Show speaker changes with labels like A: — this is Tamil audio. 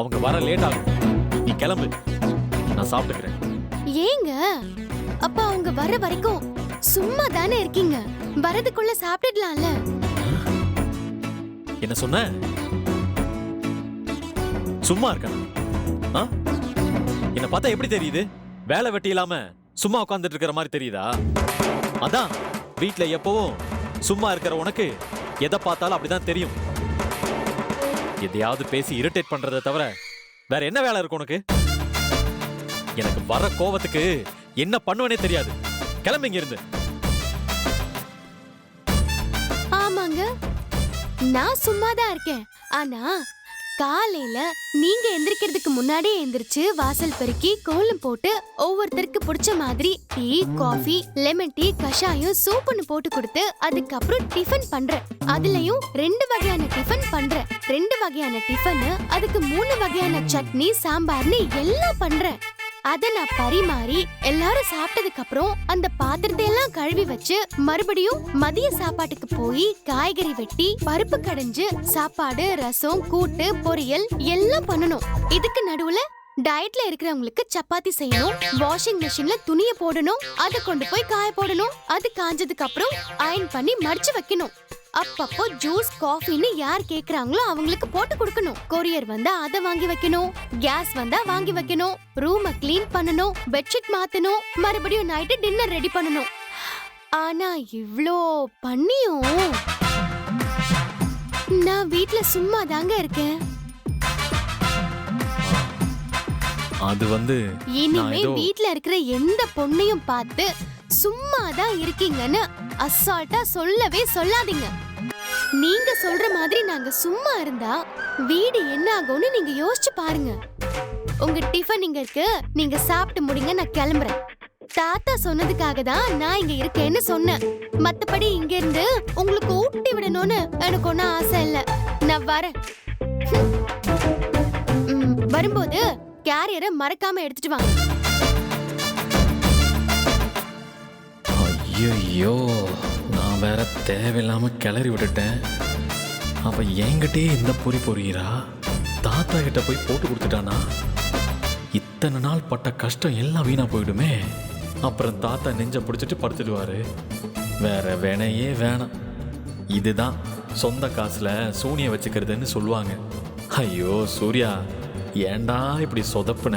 A: அவங்க வர லேட் ஆகும். நீ கிளம்பு, நான் சாப்பிட்டுக்கிறேன்.
B: ஏங்க அப்ப அவங்க வர வரைக்கும் சும்மா தானே இருக்கீங்க, வரதுக்குள்ள சாப்பிட்டுடலாம்ல.
A: என்ன சொன்ன? சும்மா இருக்கணும். என்ன பார்த்தா எப்படி தெரியுது? வேலை வெட்டி இல்லாம சும்மா உட்கார்ந்துட்டு இருக்கிற மாதிரி தெரியுதா? அதான் வீட்ல எப்பவும் சும்மா இருக்கிற உனக்கு எதை பார்த்தாலும் அப்படிதான் தெரியும். எதையாவது பேசி இரிட்டேட் பண்றதை தவிர வேற என்ன வேலை இருக்கு உனக்கு? எனக்கு வர கோவத்துக்கு என்ன பண்ணுவனே தெரியாது. கிளம்பிங்க இருந்து.
B: ஆமாங்க, நான் சும்மா தான் இருக்கேன். ஆனா காலையில நீங்க எந்திரிக்கிறதுக்கு முன்னாடியே எந்திரிச்சு வாசல் பெருக்கி கோலம் போட்டு ஒவ்வொருத்தருக்கு பிடிச்ச மாதிரி டீ, காஃபி, லெமன் டீ, கஷாயம், சூப்புன்னு போட்டு கொடுத்து அதுக்கப்புறம் டிஃபன் பண்றேன். அதுலயும் 2 வகையான டிஃபன் பண்றேன். 2 வகையான டிஃபன், அதுக்கு 3 வகையான சட்னி, சாம்பார்னு எல்லாம் பண்றேன். அத நான் பரிமாறி எல்லாரும் சாப்பிட்டதுக்கு அப்புறம் அந்த பாத்திரத்தை எல்லாம் கழுவி வச்சு மறுபடியும் மதிய சாப்பாட்டுக்கு போய் காய்கறி வெட்டி பருப்பு கடைஞ்சு சாப்பாடு, ரசம், கூட்டு, பொரியல் எல்லாம் பண்ணணும். இதுக்கு நடுவுல டயட்ல இருக்கிறவங்களுக்கு சப்பாத்தி செய்யணும், வாஷிங் மெஷின்ல துணியை போடணும், அதை கொண்டு போய் காய போடணும், அது காஞ்சதுக்கு அப்புறம் அயன் பண்ணி மடிச்சு வைக்கணும். அப்பப்போ ஜூஸ், காஃபின்னு யார் கேக்குறாங்களோ அவங்களுக்கு போட்டு கொடுக்கணும். கொரியர் வந்தா அதை வாங்கி வைக்கணும், கேஸ் வந்தா வாங்கி வைக்கணும், ரூமை கிளீன் பண்ணணும், பெட்ஷீட் மாத்தணும், மறுபடியும் நைட்டு டின்னர் ரெடி பண்ணணும். ஆனா இவ்ளோ பண்ணியும் நான் வீட்ல சும்மா தாங்க இருக்கேன்.
A: அது
B: இனிமே வீட்ல இருக்கிற எந்த பொண்ணையும் பார்த்து சும்மாதான் இருக்கீங்கன்னு அசால்ட்டா சொல்லவே சொல்லாதீங்க. நீங்க சொல்ற மாதிரி நாங்க சும்மா இருந்தா வீடு என்ன ஆகும்னு நீங்க யோசிச்சு பாருங்க. உங்க டிஃபன் இங்க இருக்கு, நீங்க சாப்பிட்டு முடிங்க, நான் கிளம்புறேன். தாத்தா சொன்னதுக்காக தான் நான் இங்க இருக்கேன்னு சொன்னேன். மத்தபடி இங்க இருந்து உங்களுக்கு ஊட்டி விடணும்னு எனக்கு ஒன்னும் ஆசை இல்ல. நான் வரேன். வரும்போது கேரியரை மறக்காம எடுத்துட்டு வாங்க.
A: ஐயோ, நான் வேற தேவையில்லாம கிளறி விட்டுட்டேன். அவ என்கிட்டே இந்த பொறி பொறிகிறா. தாத்தா கிட்ட போய் போட்டு கொடுத்துட்டானா? இத்தனை நாள் பட்ட கஷ்டம் எல்லாம் வீணா போயிடுமே. அப்புறம் தாத்தா நெஞ்ச பிடிச்சிட்டு படுத்துடுவாரு. வேற வேணையே வேணாம். இதுதான் சொந்த காசுல சூனிய வச்சுக்கிறதுன்னு சொல்லுவாங்க. ஐயோ சூர்யா, ஏண்டா இப்படி சொதப்புன?